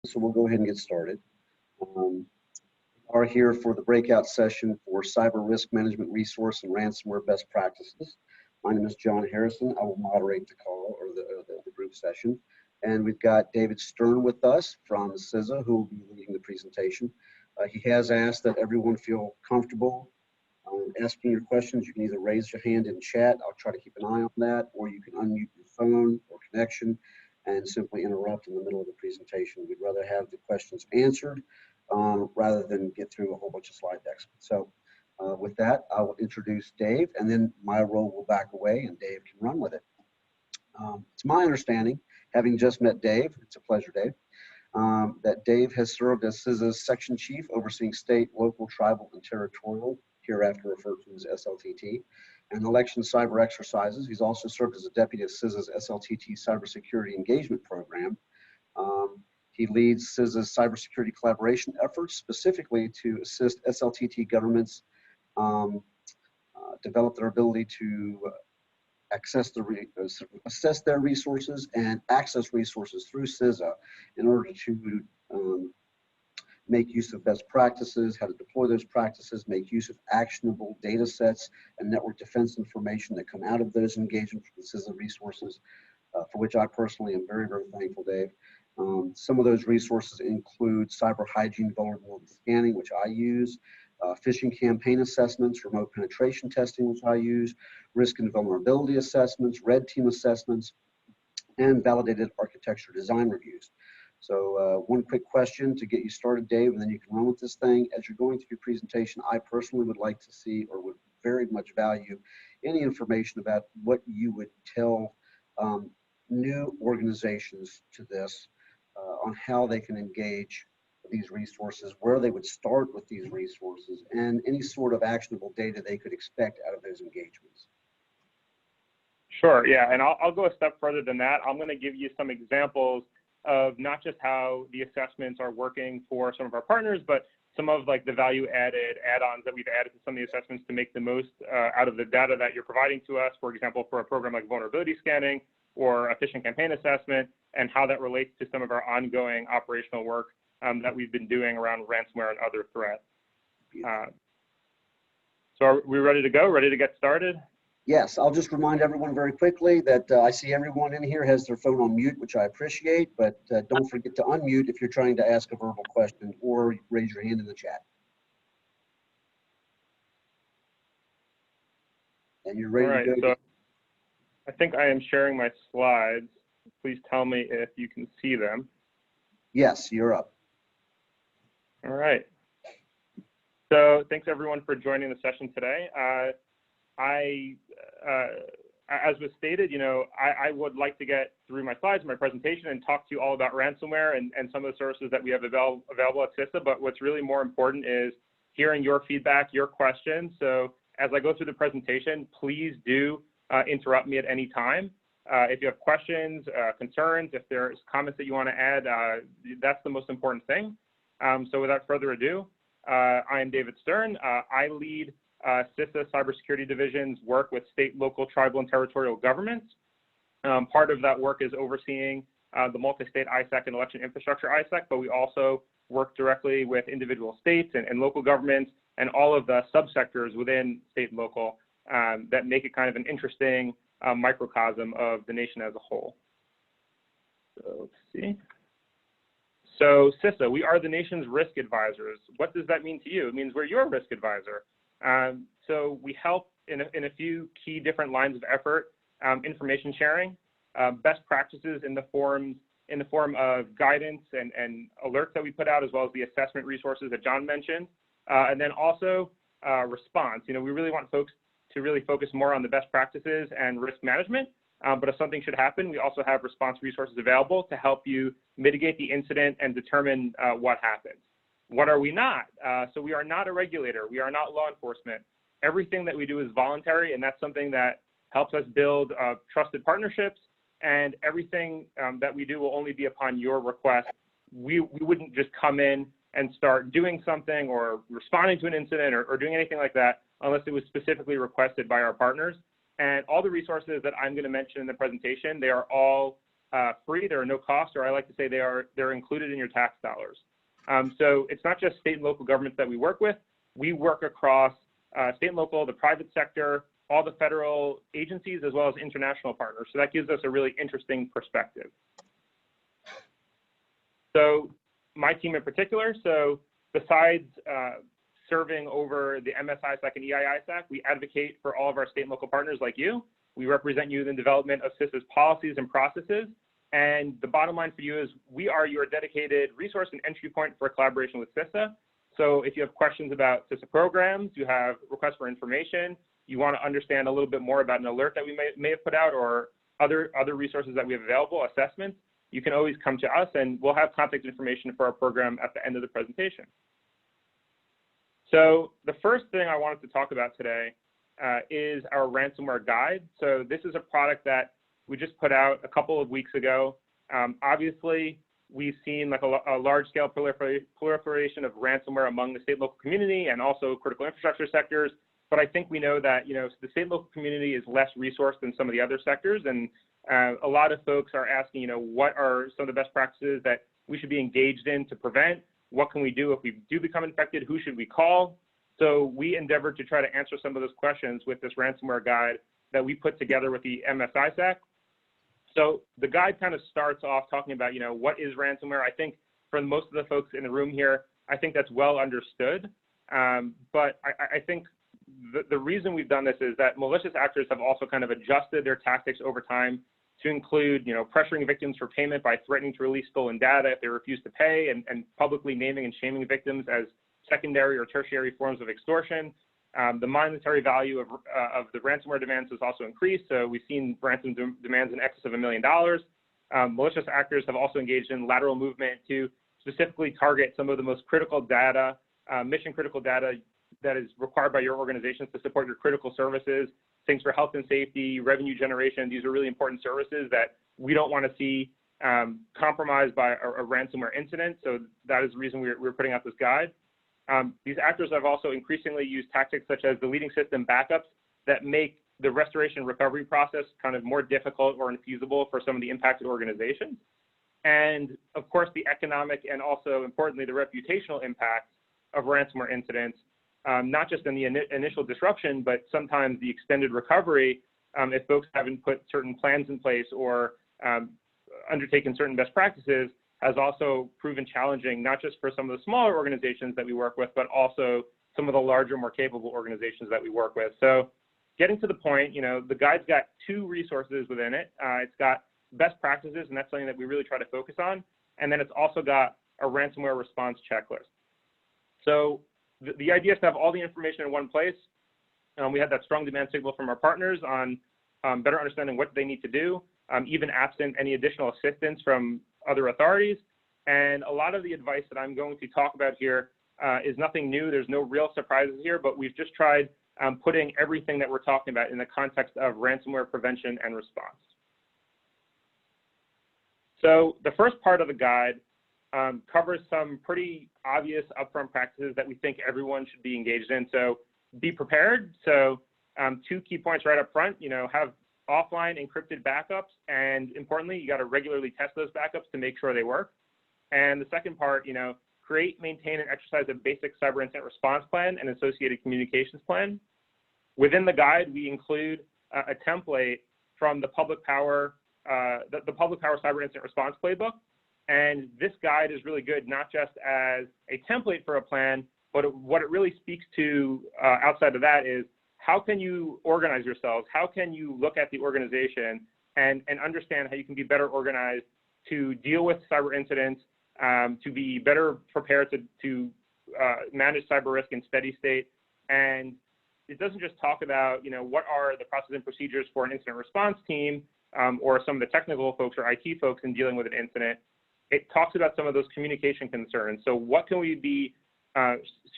so we'll go ahead and get started. We are here for the breakout session for cyber risk management resource and ransomware best practices. My name is John Harrison. I will moderate the call or the group session. And we've got David Stern with us from CISA, who will be leading the presentation. He has asked that everyone feel comfortable asking your questions. You can either raise your hand in chat, I'll try to keep an eye on that, or you can unmute your phone or connection and simply interrupt in the middle of the presentation. We'd rather have the questions answered rather than get through a whole bunch of slide decks. So with that, I will introduce Dave, and then my role will back away and Dave can run with it. It's my understanding, having just met Dave, it's a pleasure, Dave, that Dave has served as CISA's section chief overseeing state, local, tribal, and territorial, hereafter referred to as SLTT, and election cyber exercises. He's also served as a deputy of CISA's SLTT Cybersecurity Engagement Program. He leads CISA's cybersecurity collaboration efforts, specifically to assist SLTT governments develop their ability to assess their resources and access resources through CISA in order to make use of best practices, how to deploy those practices, make use of actionable data sets and network defense information that come out of those engagements with CISA resources, for which I personally am very, very thankful, Dave. Some of those resources include cyber hygiene vulnerability scanning, which I use, phishing campaign assessments, remote penetration testing, which I use, risk and vulnerability assessments, red team assessments, and validated architecture design reviews. So one quick question to get you started, Dave, and then you can run with this thing. As you're going through your presentation, I personally would like to see, or would very much value, any information about what you would tell new organizations to this on how they can engage these resources, where they would start with these resources, and any sort of actionable data they could expect out of those engagements. Sure, yeah, and I'll go a step further than that. I'm going to give you some examples of not just how the assessments are working for some of our partners, but some of like the value-added add-ons that we've added to some of the assessments to make the most out of the data that you're providing to us. For example, for a program like vulnerability scanning or a phishing campaign assessment, and how that relates to some of our ongoing operational work that we've been doing around ransomware and other threats. So are we ready to go? Ready to get started? Yes, I'll just remind everyone very quickly that I see everyone in here has their phone on mute, which I appreciate, but don't forget to unmute if you're trying to ask a verbal question or raise your hand in the chat. And you're ready to go. So I think I am sharing my slides. Please tell me if you can see them. Yes, you're up. All right. So thanks everyone for joining the session today. As was stated, I would like to get through my slides, my presentation, and talk to you all about ransomware and some of the services that we have available at CISA. But what's really more important is hearing your feedback, your questions. So as I go through the presentation, please do interrupt me at any time. If you have questions, concerns, if there's comments that you want to add, that's the most important thing. So without further ado, I am David Stern. I lead CISA Cybersecurity Division's work with state, local, tribal, and territorial governments. Part of that work is overseeing the multi-state ISAC and election infrastructure ISAC, but we also work directly with individual states and local governments and all of the subsectors within state and local that make it kind of an interesting microcosm of the nation as a whole. So let's see. So CISA, we are the nation's risk advisors. What does that mean to you? It means we're your risk advisor. So we help in a few key different lines of effort: information sharing, best practices in the form of guidance and alerts that we put out, as well as the assessment resources that John mentioned, and then also response. We really want folks to really focus more on the best practices and risk management. But if something should happen, we also have response resources available to help you mitigate the incident and determine what happens. What are we not? So we are not a regulator. We are not law enforcement. Everything that we do is voluntary, and that's something that helps us build trusted partnerships, and everything that we do will only be upon your request. We wouldn't just come in and start doing something or responding to an incident or doing anything like that unless it was specifically requested by our partners. And all the resources that I'm going to mention in the presentation, they are all free, they're no cost, or I like to say they're included in your tax dollars. So it's not just state and local governments that we work with. We work across state and local, the private sector, all the federal agencies, as well as international partners. So that gives us a really interesting perspective. So my team in particular, so besides serving over the MSISAC and EIISAC, we advocate for all of our state and local partners like you. We represent you in the development of CISA's policies and processes. And the bottom line for you is we are your dedicated resource and entry point for collaboration with CISA. So if you have questions about CISA programs, you have requests for information, you want to understand a little bit more about an alert that we may have put out or other resources that we have available, assessments, you can always come to us and we'll have contact information for our program at the end of the presentation. So the first thing I wanted to talk about today is our ransomware guide. So this is a product that we just put out a couple of weeks ago. Obviously, we've seen like a large-scale proliferation of ransomware among the state and local community and also critical infrastructure sectors. But I think we know that the state and local community is less resourced than some of the other sectors, and a lot of folks are asking, what are some of the best practices that we should be engaged in to prevent? What can we do if we do become infected? Who should we call? So we endeavored to try to answer some of those questions with this ransomware guide that we put together with the MSISAC. So the guide kind of starts off talking about, what is ransomware? I think for most of the folks in the room here, I think that's well understood. But I think the reason we've done this is that malicious actors have also kind of adjusted their tactics over time to include, pressuring victims for payment by threatening to release stolen data if they refuse to pay, and publicly naming and shaming victims as secondary or tertiary forms of extortion. The monetary value of the ransomware demands has also increased. So we've seen ransom demands in excess of $1 million. Malicious actors have also engaged in lateral movement to specifically target some of the most critical data, mission critical data that is required by your organizations to support your critical services, things for health and safety, revenue generation. These are really important services that we don't want to see compromised by a ransomware incident. So that is the reason we're putting out this guide. These actors have also increasingly used tactics such as deleting system backups that make the restoration recovery process kind of more difficult or infeasible for some of the impacted organizations. And of course, the economic and also importantly, the reputational impact of ransomware incidents, not just in the initial disruption, but sometimes the extended recovery, if folks haven't put certain plans in place or undertaken certain best practices, has also proven challenging, not just for some of the smaller organizations that we work with, but also some of the larger, more capable organizations that we work with. So getting to the point, the guide's got 2 resources within it. It's got best practices, and that's something that we really try to focus on. And then it's also got a ransomware response checklist. So the idea is to have all the information in one place. We had that strong demand signal from our partners on better understanding what they need to do, even absent any additional assistance from other authorities. And a lot of the advice that I'm going to talk about here is nothing new. There's no real surprises here, but we've just tried putting everything that we're talking about in the context of ransomware prevention and response. So the first part of the guide covers some pretty obvious upfront practices that we think everyone should be engaged in. So be prepared. So 2 key points right up front, have offline encrypted backups, and importantly, you got to regularly test those backups to make sure they work. And the second part, create, maintain, and exercise a basic cyber incident response plan and associated communications plan. Within the guide, we include a template from the Public Power Cyber Incident Response Playbook. And this guide is really good, not just as a template for a plan, but what it really speaks to outside of that is how can you organize yourselves? How can you look at the organization and understand how you can be better organized to deal with cyber incidents, to be better prepared to manage cyber risk in steady state. And it doesn't just talk about, what are the processes and procedures for an incident response team or some of the technical folks or IT folks in dealing with an incident. It talks about some of those communication concerns. So what can we be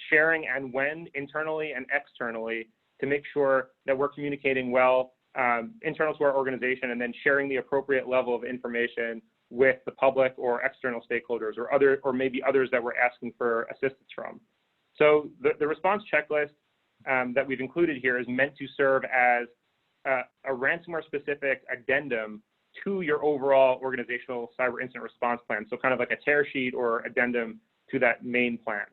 sharing and when internally and externally to make sure that we're communicating well internal to our organization and then sharing the appropriate level of information with the public or external stakeholders or maybe others that we're asking for assistance from. So the response checklist that we've included here is meant to serve as a ransomware specific addendum to your overall organizational cyber incident response plan. So kind of like a tear sheet or addendum to that main plan.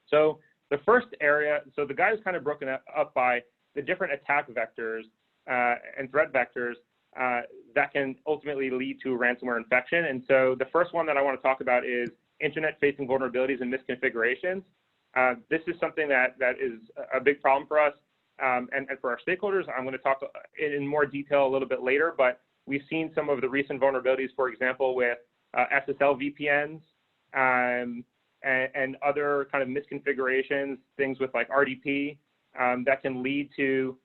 So the first area, so the guide is kind of broken up by the different attack vectors and threat vectors that can ultimately lead to ransomware infection. And so the first one that I want to talk about is internet-facing vulnerabilities and misconfigurations. This is something that is a big problem for us and for our stakeholders. I'm going to talk in more detail a little bit later, but we've seen some of the recent vulnerabilities, for example, with SSL VPNs and other kind of misconfigurations, things with like RDP that can lead to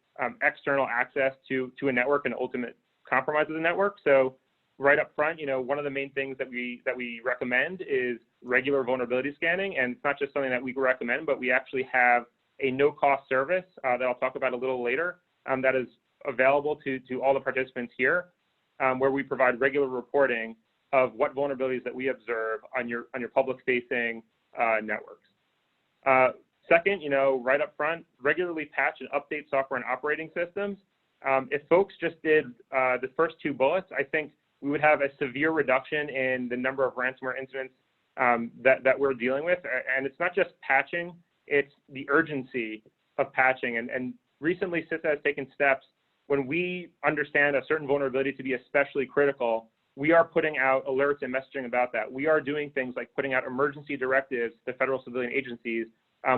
external access to a network and ultimate compromise of the network. So right up front, one of the main things that we recommend is regular vulnerability scanning. And it's not just something that we recommend, but we actually have a no-cost service that I'll talk about a little later that is available to all the participants here, where we provide regular reporting of what vulnerabilities that we observe on your public-facing networks. Second, right up front, regularly patch and update software and operating systems. If folks just did the first two bullets, I think we would have a severe reduction in the number of ransomware incidents that we're dealing with. And it's not just patching, it's the urgency of patching. And recently, CISA has taken steps. When we understand a certain vulnerability to be especially critical, we are putting out alerts and messaging about that. We are doing things like putting out emergency directives to federal civilian agencies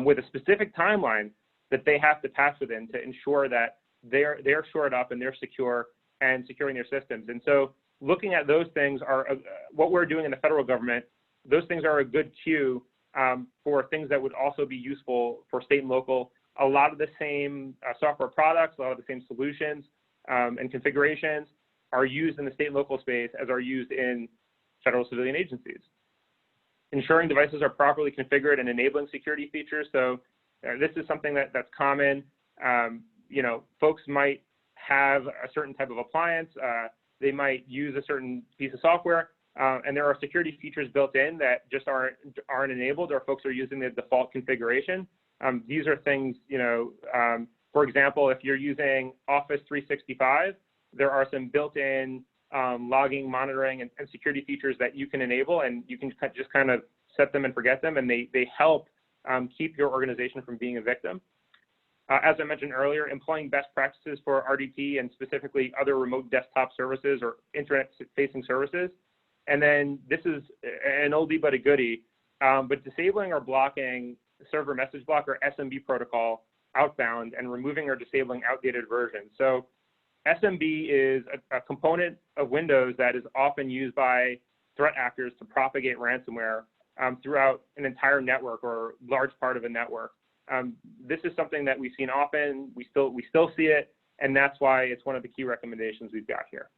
with a specific timeline that they have to patch within to ensure that they're shored up and they're secure and securing their systems. And so looking at those things are what we're doing in the federal government. Those things are a good cue for things that would also be useful for state and local. A lot of the same software products, a lot of the same solutions and configurations are used in the state and local space as are used in federal civilian agencies. Ensuring devices are properly configured and enabling security features. So this is something that's common. Folks might have a certain type of appliance. They might use a certain piece of software, and there are security features built in that just aren't enabled, or folks are using the default configuration. These are things, for example, if you're using Office 365, there are some built-in logging, monitoring, and security features that you can enable, and you can just kind of set them and forget them, and they help keep your organization from being a victim. As I mentioned earlier, employing best practices for RDP and specifically other remote desktop services or internet-facing services. And then this is an oldie but a goodie, but disabling or blocking server message block or SMB protocol outbound and removing or disabling outdated versions. So SMB is a component of Windows that is often used by threat actors to propagate ransomware throughout an entire network or large part of a network. This is something that we've seen often. We still see it, and that's why it's one of the key recommendations we've got here.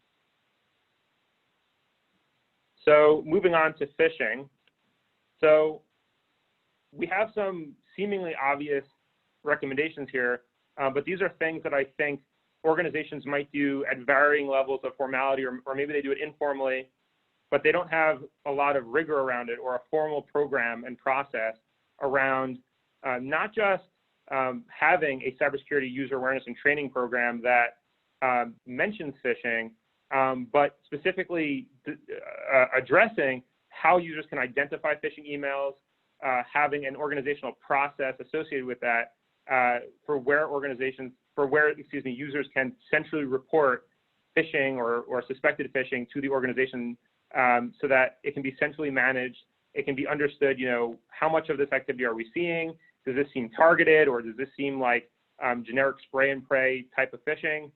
So moving on to phishing. So we have some seemingly obvious recommendations here, but these are things that I think organizations might do at varying levels of formality, or maybe they do it informally, but they don't have a lot of rigor around it or a formal program and process around not just having a cybersecurity user awareness and training program that mentions phishing, but specifically addressing how users can identify phishing emails, having an organizational process associated with that for where users can centrally report phishing or suspected phishing to the organization, so that it can be centrally managed. It can be understood, how much of this activity are we seeing? Does this seem targeted, or does this seem like generic spray and pray type of phishing?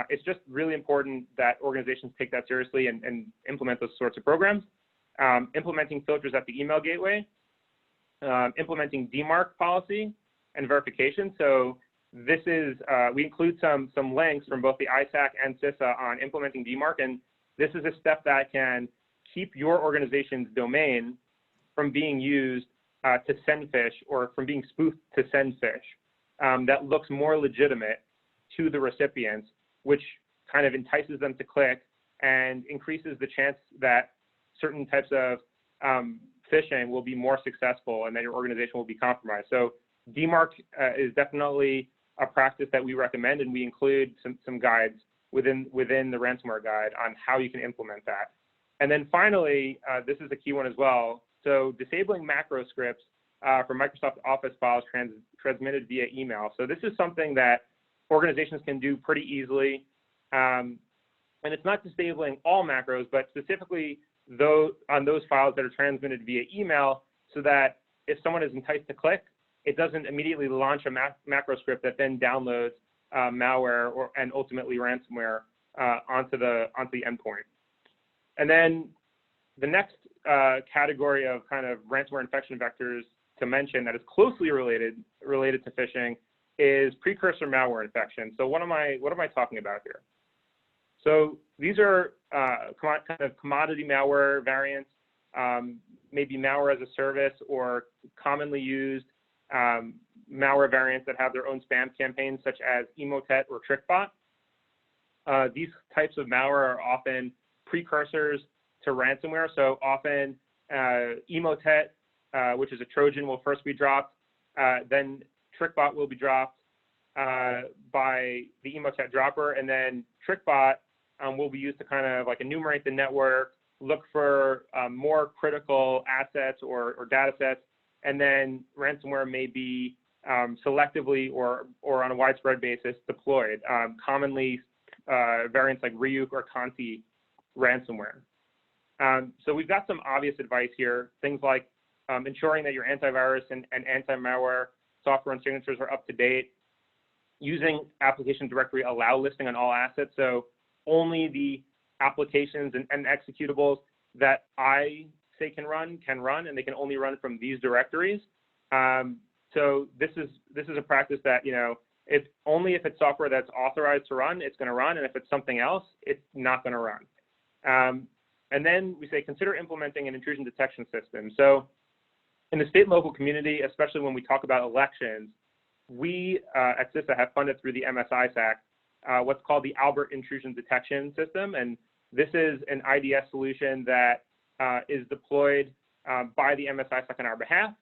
It's just really important that organizations take that seriously and implement those sorts of programs. Implementing filters at the email gateway, implementing DMARC policy and verification. So this is, we include some links from both the ISAC and CISA on implementing DMARC, and this is a step that can keep your organization's domain from being used to send phish, or from being spoofed to send phish that looks more legitimate to the recipients, which kind of entices them to click and increases the chance that certain types of phishing will be more successful and that your organization will be compromised. So DMARC is definitely a practice that we recommend, and we include some guides within the ransomware guide on how you can implement that. And then finally, this is a key one as well. So disabling macro scripts for Microsoft Office files transmitted via email. So this is something that organizations can do pretty easily. And it's not disabling all macros, but specifically on those files that are transmitted via email, so that if someone is enticed to click, it doesn't immediately launch a macro script that then downloads malware and ultimately ransomware onto the endpoint. And then the next category of kind of ransomware infection vectors to mention that is closely related to phishing is precursor malware infection. So what am I talking about here? So these are kind of commodity malware variants, maybe malware as a service, or commonly used malware variants that have their own spam campaigns, such as Emotet or TrickBot. These types of malware are often precursors to ransomware. So often Emotet, which is a Trojan, will first be dropped. Then TrickBot will be dropped by the Emotet dropper, and then TrickBot will be used to kind of like enumerate the network, look for more critical assets or data sets, and then ransomware may be selectively or on a widespread basis deployed, commonly variants like Ryuk or Conti ransomware. So we've got some obvious advice here, things like ensuring that your antivirus and anti-malware software and signatures are up to date, using application directory allow listing on all assets, so only the applications and executables that I say can run, and they can only run from these directories. So this is a practice that, if it's software that's authorized to run, it's going to run, and if it's something else, it's not going to run. And then we say consider implementing an intrusion detection system. So in the state and local community, especially when we talk about elections, we at CISA have funded through the MSISAC what's called the Albert Intrusion Detection System. And this is an IDS solution that is deployed by the MSISAC on our behalf.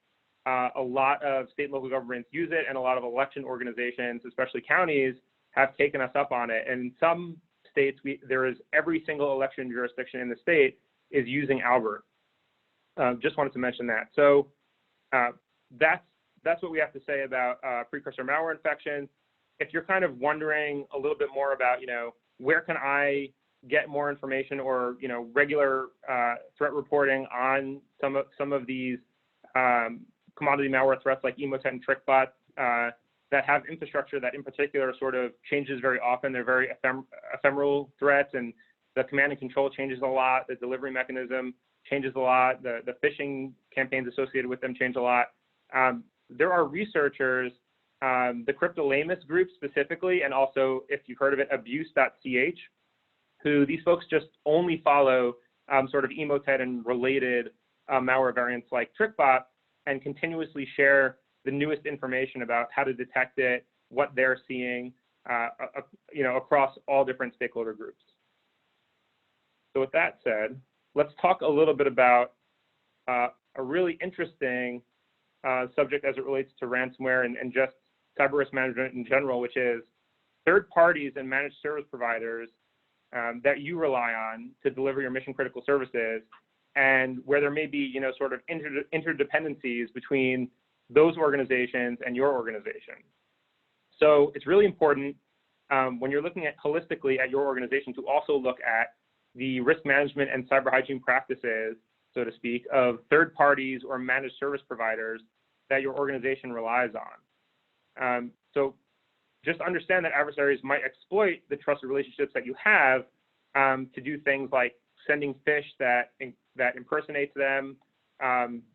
A lot of state and local governments use it, and a lot of election organizations, especially counties, have taken us up on it. And in some states, there is every single election jurisdiction in the state is using Albert. Just wanted to mention that. So that's what we have to say about precursor malware infection. If you're kind of wondering a little bit more about, where can I get more information or, regular threat reporting on some of these commodity malware threats like Emotet and TrickBot that have infrastructure that in particular sort of changes very often. They're very ephemeral threats, and the command and control changes a lot. The delivery mechanism changes a lot. The phishing campaigns associated with them change a lot. There are researchers, the Cryptolamus group specifically, and also, if you've heard of it, abuse.ch, who these folks just only follow sort of Emotet and related malware variants like TrickBot, and continuously share the newest information about how to detect it, what they're seeing, across all different stakeholder groups. So with that said, let's talk a little bit about a really interesting subject as it relates to ransomware and just cyber risk management in general, which is third parties and managed service providers that you rely on to deliver your mission critical services, and where there may be, sort of interdependencies between those organizations and your organization. So it's really important when you're looking at holistically at your organization to also look at the risk management and cyber hygiene practices, so to speak, of third parties or managed service providers that your organization relies on. So just understand that adversaries might exploit the trusted relationships that you have to do things like sending phish that impersonates them,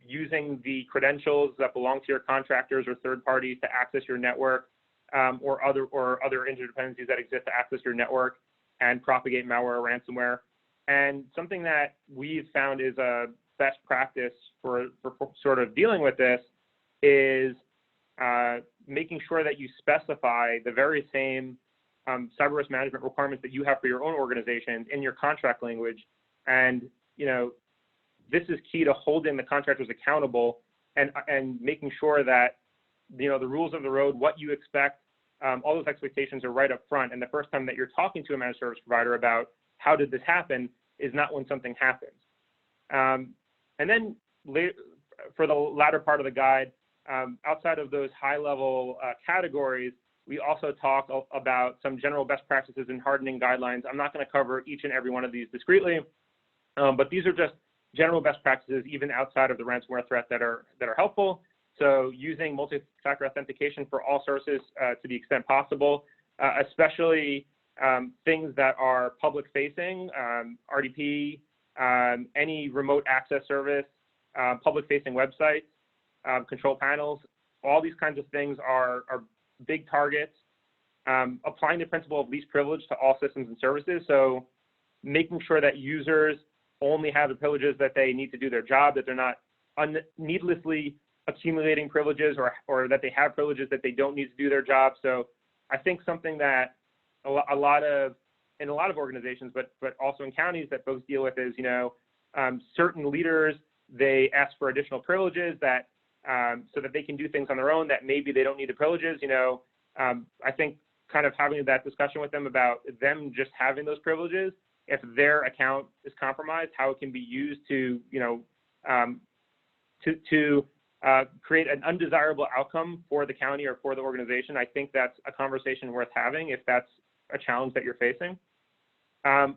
using the credentials that belong to your contractors or third parties to access your network, or other interdependencies that exist to access your network and propagate malware or ransomware. And something that we've found is a best practice for sort of dealing with this is making sure that you specify the very same cyber risk management requirements that you have for your own organization in your contract language. And this is key to holding the contractors accountable and making sure that the rules of the road, what you expect all those expectations are right up front. And the first time that you're talking to a managed service provider about how did this happen is not when something happens. And then for the latter part of the guide, outside of those high-level categories, we also talk about some general best practices and hardening guidelines. I'm not going to cover each and every one of these discretely, but these are just general best practices, even outside of the ransomware threat, that are helpful. So using multi-factor authentication for all sources to the extent possible, especially things that are public-facing, RDP, any remote access service, public-facing websites, control panels. All these kinds of things are big targets. Applying the principle of least privilege to all systems and services, so making sure that users only have the privileges that they need to do their job, that they're not needlessly accumulating privileges, or that they have privileges that they don't need to do their job. So I think something that in a lot of organizations, but also in counties, that folks deal with is, certain leaders, they ask for additional privileges that so that they can do things on their own that maybe they don't need the privileges. I think kind of having that discussion with them about them just having those privileges, if their account is compromised, how it can be used to create an undesirable outcome for the county or for the organization. I think that's a conversation worth having if that's a challenge that you're facing.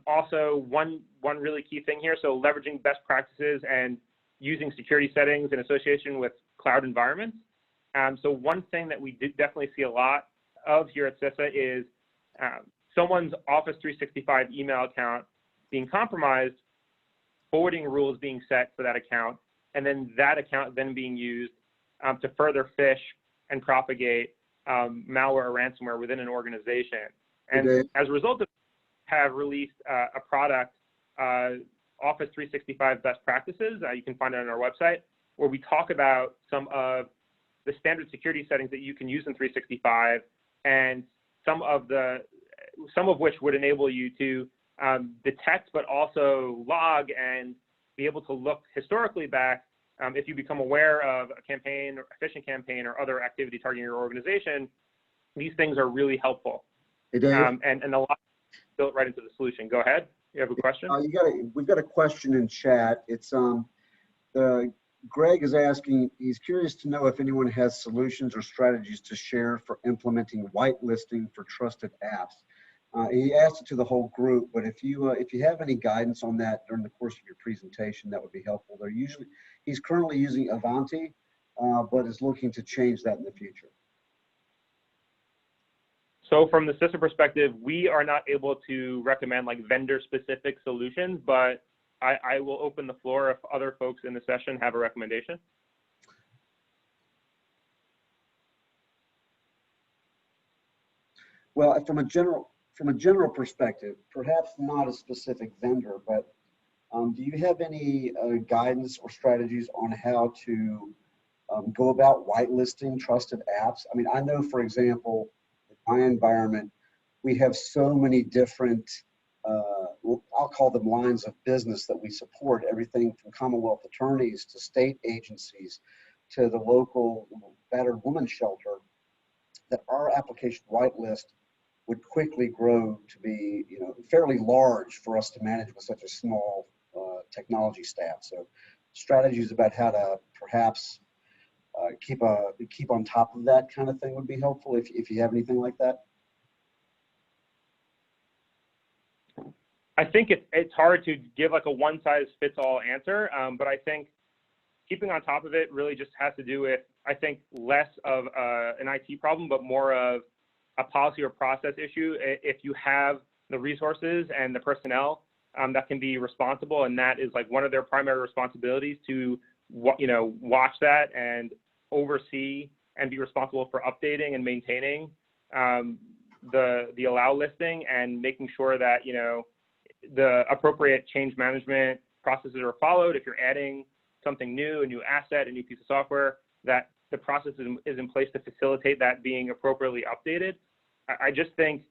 Also, one really key thing here, so leveraging best practices and using security settings in association with cloud environments. So one thing that we did definitely see a lot of here at CISA is someone's Office 365 email account being compromised, forwarding rules being set for that account, and then that account then being used to further phish and propagate malware or ransomware within an organization. And as a result of have released a product, Office 365 best practices. You can find it on our website, where we talk about some of the standard security settings that you can use in 365, and some of which would enable you to detect, but also log and be able to look historically back if you become aware of a campaign, or a phishing campaign, or other activity targeting your organization. These things are really helpful. Hey, Dave. And a lot built right into the solution. Go ahead. You have a question? We've got a question in chat. It's Greg is asking, he's curious to know if anyone has solutions or strategies to share for implementing whitelisting for trusted apps. He asked it to the whole group, but if you have any guidance on that during the course of your presentation, that would be helpful. He's currently using Avanti, but is looking to change that in the future. So from the CISA perspective, we are not able to recommend like vendor-specific solutions, but I will open the floor if other folks in the session have a recommendation. Well, from a general perspective, perhaps not a specific vendor, but do you have any guidance or strategies on how to go about whitelisting trusted apps? I mean, I know, for example, in my environment, we have so many different, I'll call them lines of business that we support, everything from Commonwealth attorneys to state agencies to the local battered women's shelter, that our application whitelist would quickly grow to be, fairly large for us to manage with such a small technology staff. So strategies about how to perhaps keep on top of that kind of thing would be helpful if you have anything like that. I think it's hard to give like a one-size-fits-all answer, but I think keeping on top of it really just has to do with, I think, less of an IT problem, but more of a policy or process issue. If you have the resources and the personnel that can be responsible, and that is like one of their primary responsibilities to, watch that and oversee and be responsible for updating and maintaining the allow listing and making sure that, the appropriate change management processes are followed. If you're adding something new, a new asset, a new piece of software, that the process is in place to facilitate that being appropriately updated. I just think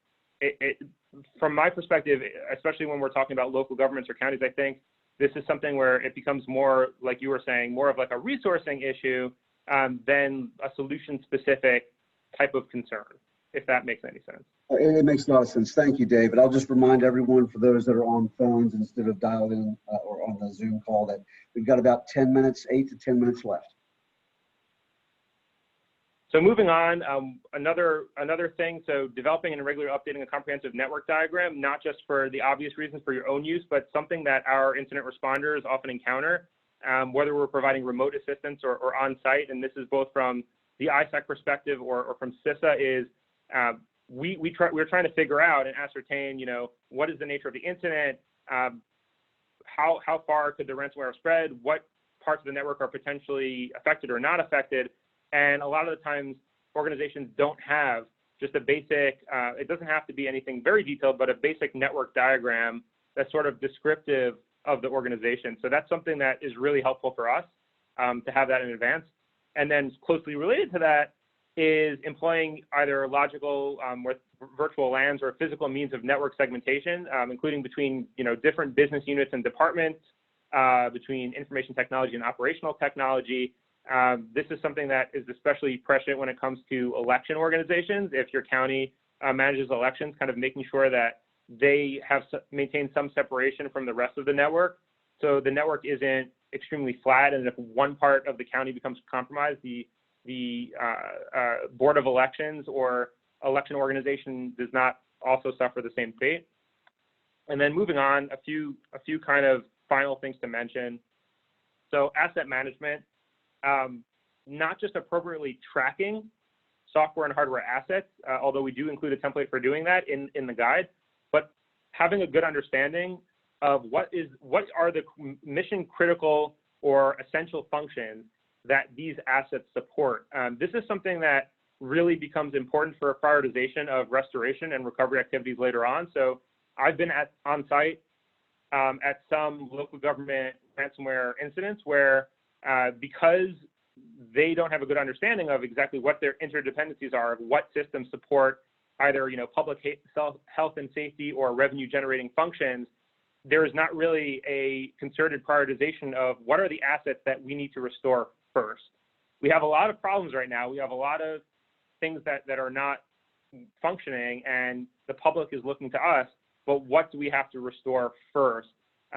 from my perspective, especially when we're talking about local governments or counties, I think this is something where it becomes more, like you were saying, more of like a resourcing issue than a solution-specific type of concern. if that makes any sense. It makes a lot of sense. Thank you, David. I'll just remind everyone, for those that are on phones instead of dialed in or on the Zoom call, that we've got about 10 minutes, 8 to 10 minutes left. So moving on, another thing, so developing and regularly updating a comprehensive network diagram, not just for the obvious reasons for your own use, but something that our incident responders often encounter, whether we're providing remote assistance or on-site, and this is both from the ISAC perspective or from CISA, is we're trying to figure out and ascertain, you know, what is the nature of the incident, how far could the ransomware spread, what parts of the network are potentially affected or not affected. And a lot of the times organizations don't have just a basic, it doesn't have to be anything very detailed, but a basic network diagram that's sort of descriptive of the organization. So that's something that is really helpful for us to have that in advance. And then closely related to that is employing either logical with virtual LANs or physical means of network segmentation, including between, you know, different business units and departments, between information technology and operational technology. This is something that is especially prescient when it comes to election organizations. If your county manages elections, kind of making sure that they have maintained some separation from the rest of the network, so the network isn't extremely flat, and if one part of the county becomes compromised, the Board of Elections or election organization does not also suffer the same fate. And then moving on, a few kind of final things to mention. So asset management, not just appropriately tracking software and hardware assets, although we do include a template for doing that in the guide, but having a good understanding of what are the mission critical or essential functions that these assets support. This is something that really becomes important for a prioritization of restoration and recovery activities later on. So I've been on site at some local government ransomware incidents where because they don't have a good understanding of exactly what their interdependencies are, of what systems support either, you know, public health and safety or revenue generating functions, there is not really a concerted prioritization of what are the assets that we need to restore first. We have a lot of problems right now. We have a lot of things that are not functioning, and the public is looking to us, but what do we have to restore first?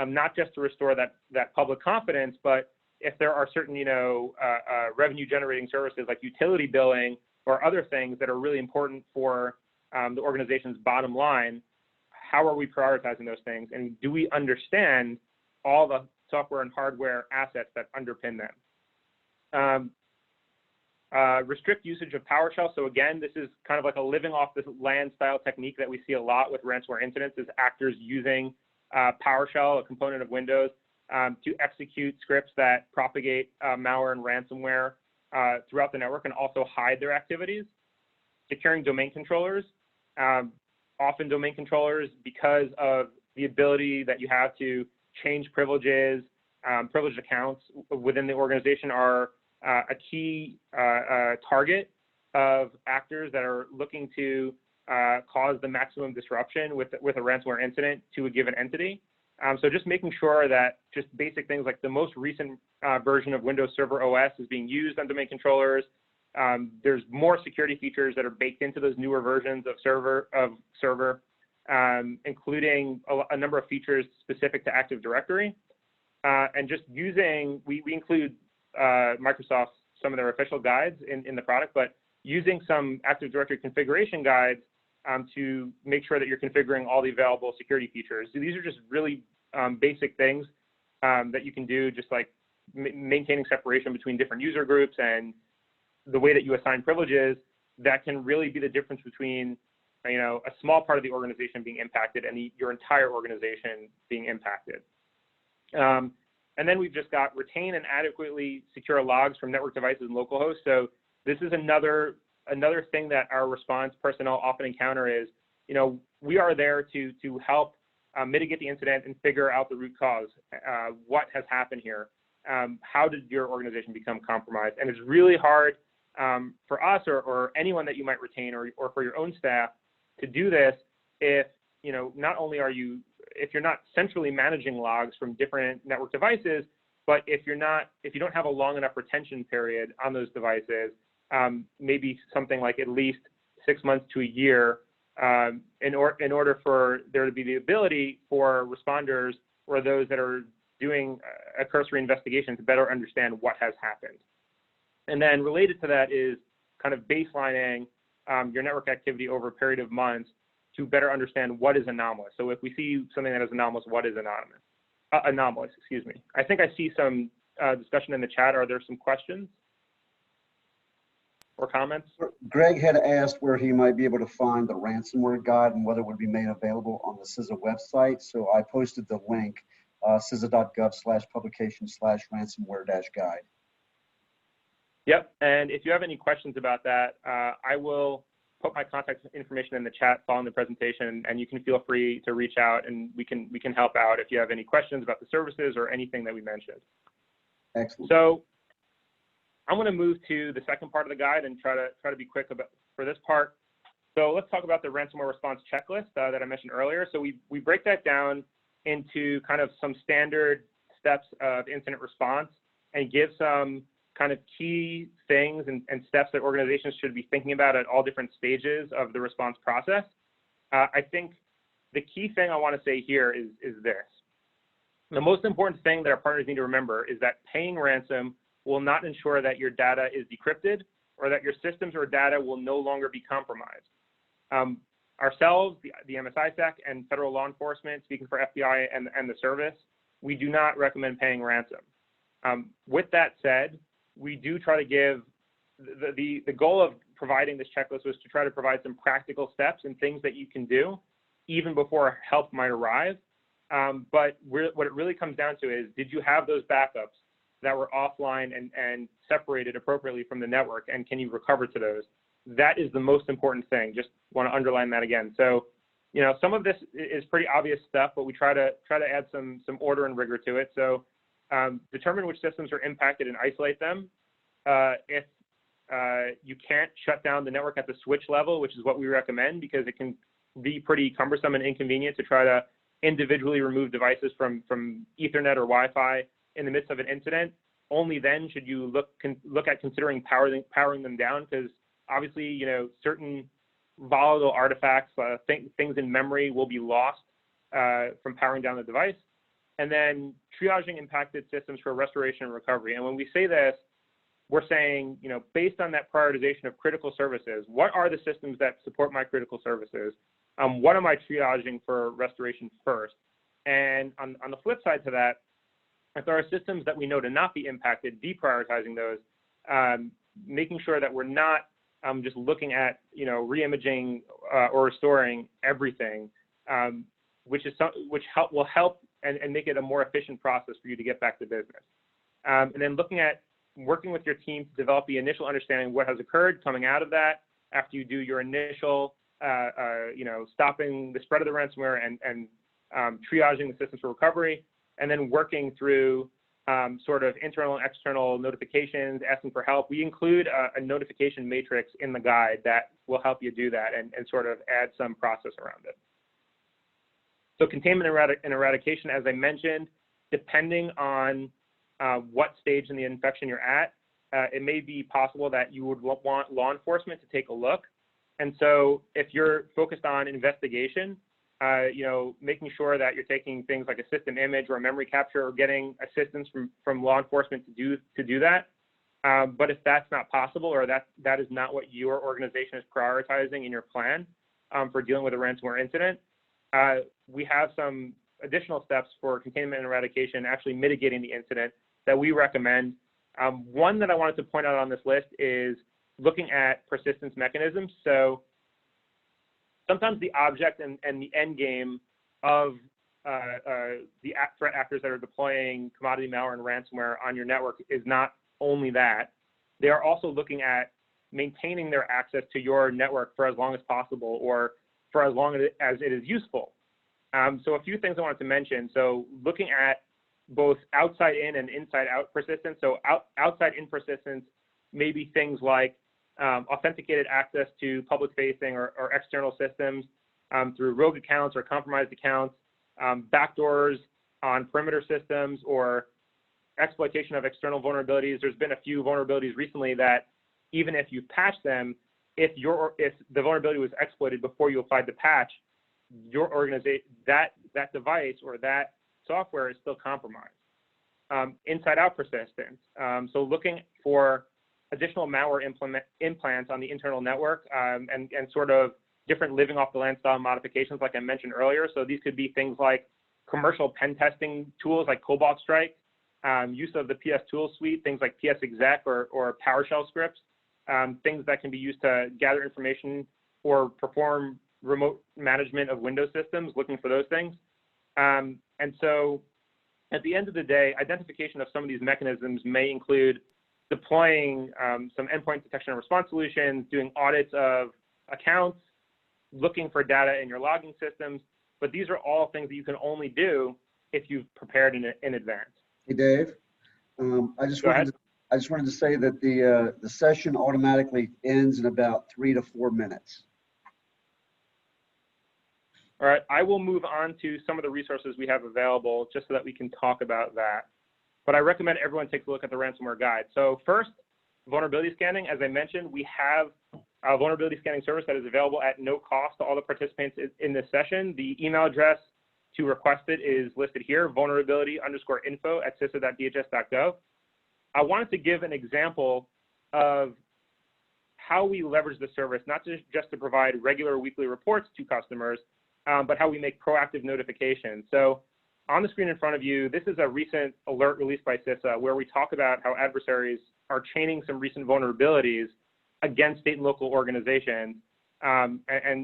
Not just to restore that public confidence, but if there are certain, you know, revenue generating services like utility billing or other things that are really important for the organization's bottom line, how are we prioritizing those things? And do we understand all the software and hardware assets that underpin them? Restrict usage of PowerShell. So again, this is kind of like a living off this LAN style technique that we see a lot with ransomware incidents, is actors using PowerShell, a component of Windows, to execute scripts that propagate malware and ransomware throughout the network and also hide their activities. Securing domain controllers. Often domain controllers, because of the ability that you have to change privileges, privileged accounts within the organization, are a key target of actors that are looking to cause the maximum disruption with a ransomware incident to a given entity. So just making sure that just basic things like the most recent version of Windows Server OS is being used on domain controllers. There's more security features that are baked into those newer versions of server, including a number of features specific to Active Directory. And just using, we include Microsoft's, some of their official guides in the product, but using some Active Directory configuration guides to make sure that you're configuring all the available security features. So these are just really basic things that you can do, just like maintaining separation between different user groups and the way that you assign privileges, that can really be the difference between, you know, a small part of the organization being impacted and your entire organization being impacted. And then we've just got retain and adequately secure logs from network devices and local hosts. So this is another thing that our response personnel often encounter is, you know, we are there to help mitigate the incident and figure out the root cause. What has happened here? How did your organization become compromised? And it's really hard for us or anyone that you might retain or for your own staff to do this if, you know, not only if you're not centrally managing logs from different network devices, but if you don't have a long enough retention period on those devices, maybe something like at least 6 months to a year in order for there to be the ability for responders or those that are doing a cursory investigation to better understand what has happened. And then related to that is kind of baselining your network activity over a period of months to better understand what is anomalous. So if we see something that is anomalous, what is anomalous, excuse me. I think I see some discussion in the chat. Are there some questions or comments? Greg had asked where he might be able to find the ransomware guide and whether it would be made available on the CISA website. So I posted the link, cisa.gov/publication/ransomware-guide. Yep, and if you have any questions about that, I will put my contact information in the chat following the presentation, and you can feel free to reach out, and we can help out if you have any questions about the services or anything that we mentioned. Excellent. So I'm going to move to the second part of the guide and try to be quick for this part. So let's talk about the ransomware response checklist that I mentioned earlier. So we break that down into kind of some standard steps of incident response and give some kind of key things and steps that organizations should be thinking about at all different stages of the response process. I think the key thing I want to say here is this. The most important thing that our partners need to remember is that paying ransom will not ensure that your data is decrypted or that your systems or data will no longer be compromised. Ourselves, the MSISAC and federal law enforcement, speaking for FBI and the service, we do not recommend paying ransom. With that said, we do try to give, the goal of providing this checklist was to try to provide some practical steps and things that you can do even before help might arrive. But what it really comes down to is, did you have those backups that were offline and separated appropriately from the network, and can you recover to those? That is the most important thing. Just want to underline that again. So, you know, some of this is pretty obvious stuff, but we try to add some order and rigor to it. So determine which systems are impacted and isolate them. If you can't shut down the network at the switch level, which is what we recommend, because it can be pretty cumbersome and inconvenient to try to individually remove devices from Ethernet or Wi-Fi in the midst of an incident, only then should you look at considering powering them down, because obviously, you know, certain volatile artifacts, things in memory will be lost from powering down the device. And then triaging impacted systems for restoration and recovery. And when we say this, we're saying, you know, based on that prioritization of critical services, what are the systems that support my critical services? What am I triaging for restoration first? And on the flip side to that, if there are systems that we know to not be impacted, deprioritizing those, making sure that we're not just looking at, you know, re-imaging or restoring everything, which will help and make it a more efficient process for you to get back to business. And then looking at working with your team to develop the initial understanding of what has occurred coming out of that after you do your initial, you know, stopping the spread of the ransomware and triaging the systems for recovery, and then working through sort of internal and external notifications, asking for help. We include a notification matrix in the guide that will help you do that and sort of add some process around it. So containment and eradication, as I mentioned, depending on what stage in the infection you're at, it may be possible that you would want law enforcement to take a look. And so if you're focused on investigation, you know, making sure that you're taking things like a system image or a memory capture or getting assistance from law enforcement to do that. But if that's not possible, or that is not what your organization is prioritizing in your plan for dealing with a ransomware incident, we have some additional steps for containment and eradication, actually mitigating the incident, that we recommend. One that I wanted to point out on this list is looking at persistence mechanisms. So sometimes the object and the end game of the threat actors that are deploying commodity malware and ransomware on your network is not only that. They are also looking at maintaining their access to your network for as long as possible, or for as long as it is useful. So a few things I wanted to mention. So looking at both outside in and inside out persistence. So outside in persistence may be things like authenticated access to public facing or external systems through rogue accounts or compromised accounts, backdoors on perimeter systems, or exploitation of external vulnerabilities. There's been a few vulnerabilities recently that even if you patch them, if the vulnerability was exploited before you applied the patch, your organization, that device or that software is still compromised. Inside-out persistence. So looking for additional malware implants on the internal network and sort of different living off the land style modifications like I mentioned earlier. So these could be things like commercial pen testing tools like Cobalt Strike, use of the PS tool suite, things like PS exec or PowerShell scripts, things that can be used to gather information or perform remote management of Windows systems, looking for those things. And so at the end of the day, identification of some of these mechanisms may include deploying some endpoint detection and response solutions, doing audits of accounts, looking for data in your logging systems. But these are all things that you can only do if you've prepared in advance. Hey, Dave. I just wanted to say that the session automatically ends in about 3 to 4 minutes. All right, I will move on to some of the resources we have available just so that we can talk about that. But I recommend everyone take a look at the ransomware guide. So first, vulnerability scanning. As I mentioned, we have a vulnerability scanning service that is available at no cost to all the participants in this session. The email address to request it is listed here, vulnerability_info@cisa.dhs.gov. I wanted to give an example of how we leverage the service, not just to provide regular weekly reports to customers, but how we make proactive notifications. So on the screen in front of you, this is a recent alert released by CISA where we talk about how adversaries are chaining some recent vulnerabilities against state and local organizations. And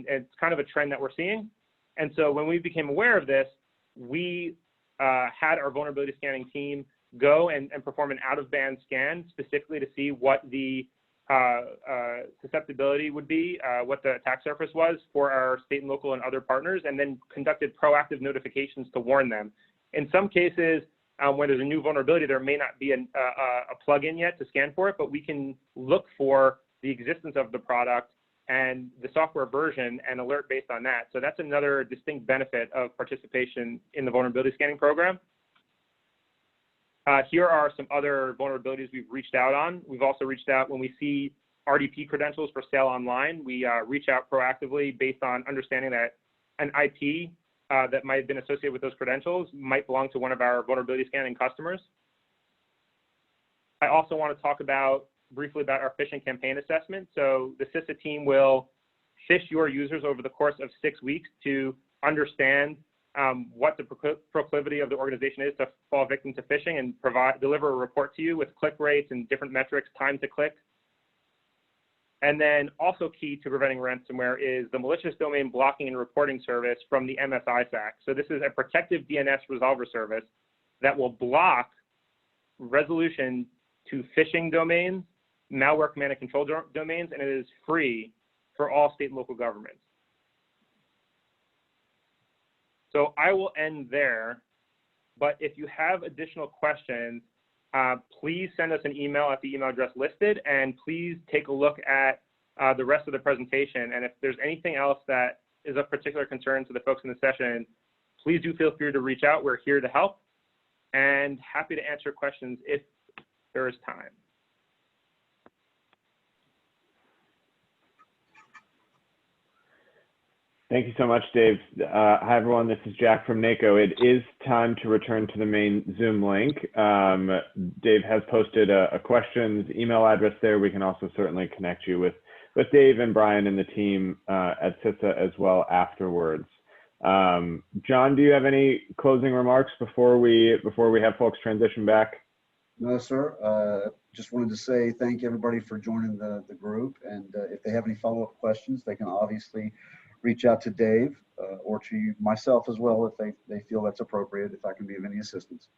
it's kind of a trend that we're seeing. And so when we became aware of this, we had our vulnerability scanning team go and perform an out-of-band scan specifically to see what the susceptibility would be, what the attack surface was for our state and local and other partners, and then conducted proactive notifications to warn them. In some cases, where there's a new vulnerability, there may not be a plugin yet to scan for it, but we can look for the existence of the product and the software version and alert based on that. So that's another distinct benefit of participation in the vulnerability scanning program. Here are some other vulnerabilities we've reached out on. We've also reached out when we see RDP credentials for sale online. We reach out proactively based on understanding that an IP that might have been associated with those credentials might belong to one of our vulnerability scanning customers. I also want to talk briefly about our phishing campaign assessment. So the CISA team will phish your users over the course of 6 weeks to understand what the proclivity of the organization is to fall victim to phishing and deliver a report to you with click rates and different metrics, time to click. And then also key to preventing ransomware is the malicious domain blocking and reporting service from the MSISAC. So this is a protective DNS resolver service that will block resolution to phishing domains, malware command and control domains, and it is free for all state and local governments. So I will end there, but if you have additional questions, please send us an email at the email address listed, and please take a look at the rest of the presentation. And if there's anything else that is of particular concern to the folks in the session, please do feel free to reach out. We're here to help and happy to answer questions if there is time. Thank you so much, Dave. Hi, everyone. This is Jack from NACo. It is time to return to the main Zoom link. Dave has posted a questions email address there. We can also certainly connect you with Dave and Brian and the team at CISA as well afterwards. John, do you have any closing remarks before we have folks transition back? No, sir. Just wanted to say thank everybody for joining the group. And if they have any follow-up questions, they can obviously reach out to Dave or to myself as well if they feel that's appropriate, if I can be of any assistance.